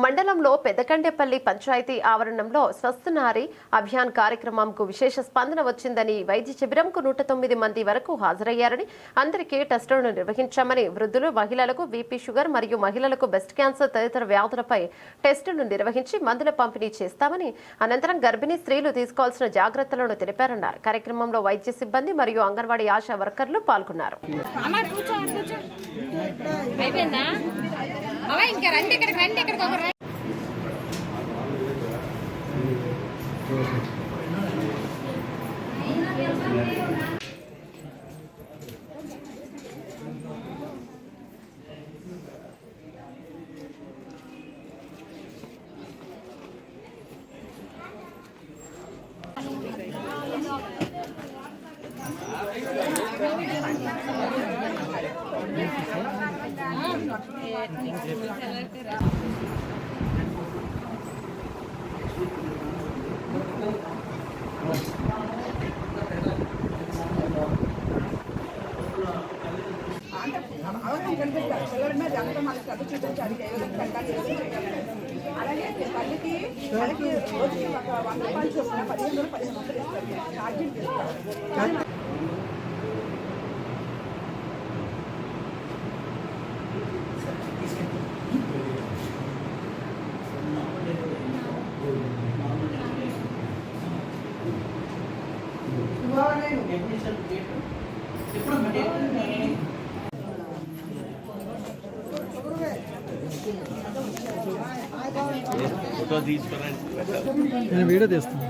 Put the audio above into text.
మండలంలో పెద్దకండేపల్లి పంచాయతీ ఆవరణంలో స్వస్థ నారి అభియాన్ కార్యక్రమంకు విశేష స్పందన వచ్చిందని, వైద్య శిబిరంకు 109 మంది వరకు హాజరయ్యారని, అందరికీ టెస్టులను నిర్వహించామని, వృద్ధులు, మహిళలకు బీపీ, షుగర్ మరియు మహిళలకు బ్రెస్ట్ క్యాన్సర్ తదితర వ్యాధులపై టెస్టులు నిర్వహించి మందుల పంపిణీ చేస్తామని, అనంతరం గర్భిణీ స్త్రీలు తీసుకోవాల్సిన జాగ్రత్తలను తెలిపారన్నారు. కార్యక్రమంలో వైద్య సిబ్బంది మరియు అంగన్వాడీ ఆశా వర్కర్లు పాల్గొన్నారు. అలాగే తల్లికి రోజుకి ఒక 100 రూపాయలు చొప్పున 15 వందలు ఇస్తారు. ఛార్జీలు తీస్తారు. నేను వీడియో తీస్తాను.